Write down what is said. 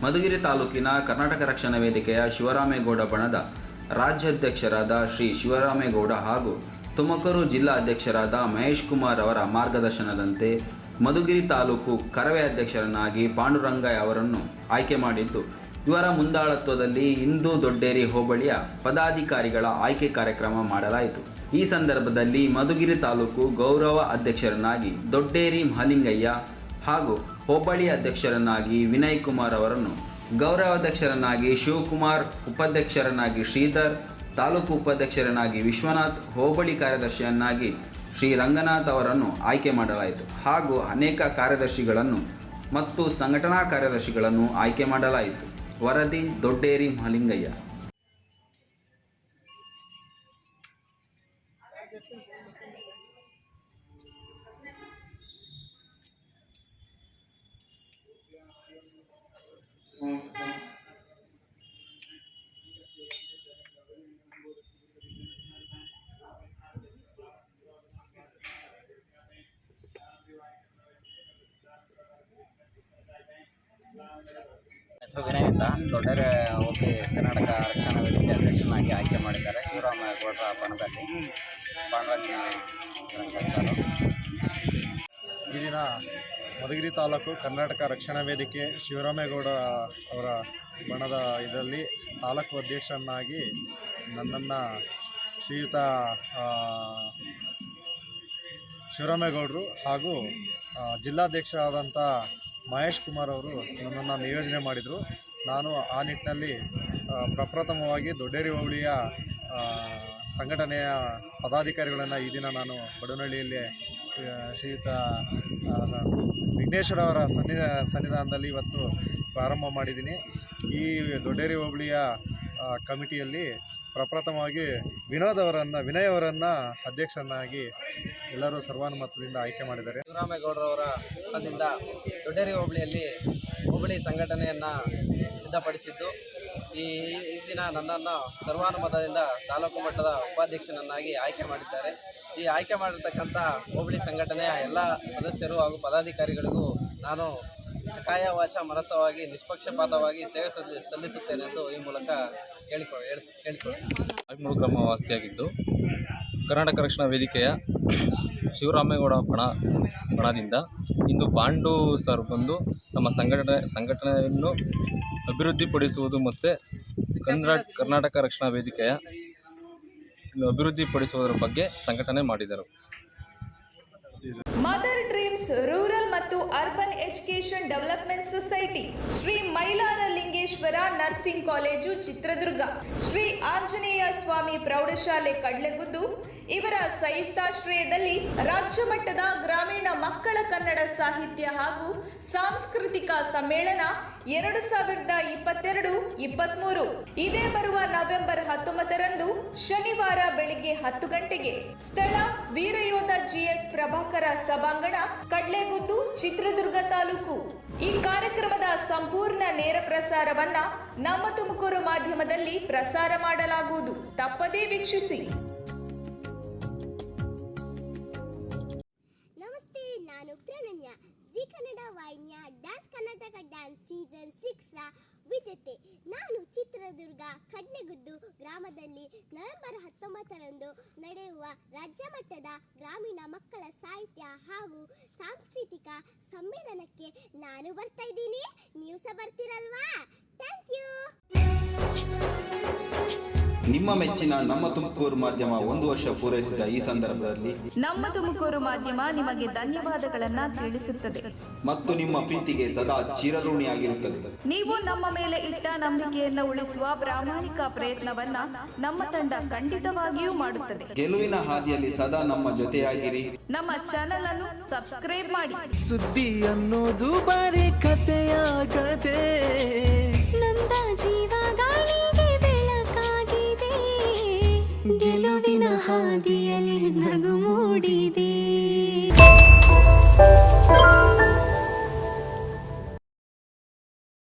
ಮಧುಗಿರಿ ತಾಲೂಕಿನ ಕರ್ನಾಟಕ ರಕ್ಷಣಾ ವೇದಿಕೆಯ ಶಿವರಾಮೇಗೌಡ ಬಣದ ರಾಜ್ಯಾಧ್ಯಕ್ಷರಾದ ಶ್ರೀ ಶಿವರಾಮೇಗೌಡ ಹಾಗೂ ತುಮಕೂರು ಜಿಲ್ಲಾ ಅಧ್ಯಕ್ಷರಾದ ಮಹೇಶ್ ಕುಮಾರ್ ಅವರ ಮಾರ್ಗದರ್ಶನದಂತೆ ಮಧುಗಿರಿ ತಾಲೂಕು ಕರವೇ ಅಧ್ಯಕ್ಷರನ್ನಾಗಿ ಪಾಂಡುರಂಗಯ್ಯ ಅವರನ್ನು ಆಯ್ಕೆ ಮಾಡಿದ್ದು, ಇವರ ಮುಂದಾಳತ್ವದಲ್ಲಿ ಇಂದು ದೊಡ್ಡೇರಿ ಹೋಬಳಿಯ ಪದಾಧಿಕಾರಿಗಳ ಆಯ್ಕೆ ಕಾರ್ಯಕ್ರಮ ಮಾಡಲಾಯಿತು. ಈ ಸಂದರ್ಭದಲ್ಲಿ ಮಧುಗಿರಿ ತಾಲೂಕು ಗೌರವ ಅಧ್ಯಕ್ಷರನ್ನಾಗಿ ದೊಡ್ಡೇರಿ ಮಹಲಿಂಗಯ್ಯ ಹಾಗೂ ಹೋಬಳಿ ಅಧ್ಯಕ್ಷರನ್ನಾಗಿ ವಿನಯ್ ಕುಮಾರ್ ಅವರನ್ನು, ಗೌರವಾಧ್ಯಕ್ಷರನ್ನಾಗಿ ಶಿವಕುಮಾರ್, ಉಪಾಧ್ಯಕ್ಷರನ್ನಾಗಿ ಶ್ರೀಧರ್, ತಾಲೂಕು ಉಪಾಧ್ಯಕ್ಷರನ್ನಾಗಿ ವಿಶ್ವನಾಥ್, ಹೋಬಳಿ ಕಾರ್ಯದರ್ಶಿಯನ್ನಾಗಿ ಶ್ರೀ ರಂಗನಾಥ್ ಅವರನ್ನು ಆಯ್ಕೆ ಮಾಡಲಾಯಿತು. ಹಾಗೂ ಅನೇಕ ಕಾರ್ಯದರ್ಶಿಗಳನ್ನು ಮತ್ತು ಸಂಘಟನಾ ಕಾರ್ಯದರ್ಶಿಗಳನ್ನು ಆಯ್ಕೆ ಮಾಡಲಾಯಿತು. ವರದಿ ದೊಡ್ಡೇರಿ ಮಹಲಿಂಗಯ್ಯ. ಹೆಸರು ವಿನಯ್ ಅಂತ ದೊಡ್ಡೇರಿ ಹೋಬಳಿ ಕರ್ನಾಟಕ ರಕ್ಷಣಾ ವೇದಿಕೆ ಅಧ್ಯಕ್ಷನಾಗಿ ಆಯ್ಕೆ ಮಾಡಿದ್ದಾರೆ. ಶಿವರಾಮೇಗೌಡರ ಬಣದಲ್ಲಿ ಈ ದಿನ ಮಧುಗಿರಿ ತಾಲೂಕು ಕರ್ನಾಟಕ ರಕ್ಷಣಾ ವೇದಿಕೆ ಶಿವರಾಮೇಗೌಡ ಅವರ ಬಣದ ಇದರಲ್ಲಿ ತಾಲೂಕು ಅಧ್ಯಕ್ಷರನ್ನಾಗಿ ನನ್ನನ್ನು ಶ್ರೀಯುತ ಶಿವರಾಮೇಗೌಡರು ಹಾಗೂ ಜಿಲ್ಲಾಧ್ಯಕ್ಷರಾದಂಥ ಮಹೇಶ್ ಕುಮಾರ್ ಅವರು ನನ್ನನ್ನು ನಿಯೋಜನೆ ಮಾಡಿದರು. ನಾನು ಆ ನಿಟ್ಟಿನಲ್ಲಿ ಪ್ರಪ್ರಥಮವಾಗಿ ದೊಡ್ಡೇರಿ ಹೋಬಳಿಯ ಸಂಘಟನೆಯ ಪದಾಧಿಕಾರಿಗಳನ್ನು ಈ ದಿನ ನಾನು ಬಡವನಹಳ್ಳಿಯಲ್ಲಿ ಶ್ರೀಯುತ ವಿಘ್ನೇಶ್ವರ ಅವರ ಸನ್ನಿಧಾನದಲ್ಲಿ ಇವತ್ತು ಪ್ರಾರಂಭ ಮಾಡಿದ್ದೀನಿ. ಈ ದೊಡ್ಡೇರಿ ಹೋಬಳಿಯ ಕಮಿಟಿಯಲ್ಲಿ ಪ್ರಪ್ರಥಮವಾಗಿ ವಿನಯ್ ಅವರನ್ನು ಅಧ್ಯಕ್ಷರನ್ನಾಗಿ ಎಲ್ಲರೂ ಸರ್ವಾನುಮತದಿಂದ ಆಯ್ಕೆ ಮಾಡಿದ್ದಾರೆ. ಶಿವರಾಮೇಗೌಡರವರ ಫಲದಿಂದ ದೊಡ್ಡೇರಿ ಹೋಬಳಿಯಲ್ಲಿ ಹೋಬಳಿ ಸಂಘಟನೆಯನ್ನು ಸಿದ್ಧಪಡಿಸಿದ್ದು, ಈ ದಿನ ನನ್ನನ್ನು ಸರ್ವಾನುಮತದಿಂದ ತಾಲೂಕು ಮಟ್ಟದ ಉಪಾಧ್ಯಕ್ಷನನ್ನಾಗಿ ಆಯ್ಕೆ ಮಾಡಿದ್ದಾರೆ. ಈ ಆಯ್ಕೆ ಮಾಡಿರ್ತಕ್ಕಂಥ ಹೋಬಳಿ ಸಂಘಟನೆಯ ಎಲ್ಲ ಸದಸ್ಯರು ಹಾಗೂ ಪದಾಧಿಕಾರಿಗಳಿಗೂ ನಾನು ಕಾಯ ವಾಚ ಮನಸ್ಸವಾಗಿ ನಿಷ್ಪಕ್ಷಪಾತವಾಗಿ ಸೇವೆ ಸಲ್ಲಿಸುತ್ತೇನೆ ಎಂದು ಈ ಮೂಲಕ ಕೇಳಿಕೊಳ್ಳಿ. ಮೂರು ಗ್ರಾಮ ವಾಸಿಯಾಗಿದ್ದು ಕರ್ನಾಟಕ ರಕ್ಷಣಾ ವೇದಿಕೆಯ ಶಿವರಾಮೇಗೌಡ ಬಣದಿಂದ ಇಂದು ಪಾಂಡು ಸರ್ ಬಂದು ನಮ್ಮ ಸಂಘಟನೆಯನ್ನು ಅಭಿವೃದ್ಧಿಪಡಿಸುವುದು ಮತ್ತು ಕರ್ನಾಟಕ ರಕ್ಷಣಾ ವೇದಿಕೆಯ ಅಭಿವೃದ್ಧಿಪಡಿಸುವುದರ ಬಗ್ಗೆ ಸಂಘಟನೆ ಮಾಡಿದರು. ಮದರ್ ಡ್ರೀಮ್ಸ್ ರೂರಲ್ ಮತ್ತು urban education development society, Shri Mylara Lingeshwara nursing college Chitradurga, Shri Anjaneya Swamy ಪ್ರೌಢಶಾಲೆ ಕಡ್ಲೆಗುದ್ದು ಇವರ ಸಂಯುಕ್ತಾಶ್ರಯದಲ್ಲಿ ರಾಜ್ಯ ಮಟ್ಟದ ಗ್ರಾಮೀಣ ಮಕ್ಕಳ ಕನ್ನಡ ಸಾಹಿತ್ಯ ಹಾಗೂ ಸಾಂಸ್ಕೃತಿಕ ಸಮ್ಮೇಳನ 2022-23 ಇದೇ ಬರುವ ನವೆಂಬರ್ 19ರಂದು ಶನಿವಾರ ಬೆಳಿಗ್ಗೆ 10 ಗಂಟೆಗೆ. ಸ್ಥಳ ವೀರಯೋಧ GS ಪ್ರಭಾಕರ ಸಭಾಂಗಣ, ಕಡ್ಲೆಗುದ್ದು, ಚಿತ್ರದುರ್ಗ ತಾಲೂಕು. ಈ ಕಾರ್ಯಕ್ರಮದ ಸಂಪೂರ್ಣ ನೇರ ಪ್ರಸಾರವನ್ನ ನಮ್ಮ ತುಮಕೂರು ಮಾಧ್ಯಮದಲ್ಲಿ ಪ್ರಸಾರ ಮಾಡಲಾಗುವುದು. ತಪ್ಪದೇ ವೀಕ್ಷಿಸಿ. ನಮಸ್ತೆ, ನಾನು ಪ್ರಣನ್ಯ, ಜಿ ಕನ್ನಡ ವಾಹಿನಿಯ ಡ್ಯಾನ್ಸ್ ಕರ್ನಾಟಕ ಡ್ಯಾನ್ಸ್ ಸೀಸನ್ 6ರ ವಿಜೇತೆ. ನಾನು ಚಿತ್ರದುರ್ಗ ಕಡ್ಲೆಗುದ್ದು ಗ್ರಾಮದಲ್ಲಿ ನವೆಂಬರ್ 19ರಂದು ನಡೆಯುವ ರಾಜ್ಯ ಮಟ್ಟದ ಗ್ರಾಮೀಣ ಮಕ್ಕಳ ಸಾಹಿತ್ಯ ಹಾಗೂ ಸಾಂಸ್ಕೃತಿಕ ಸಮ್ಮೇಳನಕ್ಕೆ ನಾನು ಬರ್ತಾ ಇದ್ದೀನಿ. ನೀವು ಸಹ ಬರ್ತೀರಲ್ವಾ? Thank you. ನಿಮ್ಮ ಮೆಚ್ಚಿನ ನಮ್ಮ ತುಮಕೂರು ಮಾಧ್ಯಮ 1 ವರ್ಷ ಪೂರೈಸಿದ ಈ ಸಂದರ್ಭದಲ್ಲಿ ನಮ್ಮ ತುಮಕೂರು ಮಾಧ್ಯಮ ನಿಮಗೆ ಧನ್ಯವಾದಗಳನ್ನ ತಿಳಿಸುತ್ತದೆ ಮತ್ತು ನಿಮ್ಮ ಪ್ರೀತಿಗೆ ಸದಾ ಚಿರಋಣಿಯಾಗಿರುತ್ತದೆ. ನೀವು ನಮ್ಮ ಮೇಲೆ ಇಟ್ಟ ನಂಬಿಕೆಯನ್ನು ಉಳಿಸುವ ಪ್ರಾಮಾಣಿಕ ಪ್ರಯತ್ನವನ್ನ ನಮ್ಮ ತಂಡ ಖಂಡಿತವಾಗಿಯೂ ಮಾಡುತ್ತದೆ. ಗೆಲುವಿನ ಹಾದಿಯಲ್ಲಿ ಸದಾ ನಮ್ಮ ಜೊತೆಯಾಗಿರಿ. ನಮ್ಮ ಚಾನೆಲ್ ಅನ್ನು ಸಬ್ಸ್ಕ್ರೈಬ್ ಮಾಡಿ. ಸುದ್ದಿ ಅನ್ನೋದು ಬರೀ ಕಥೆಯಾಗದೆ ನಂದ ಜೀವ ಗಾಳಿ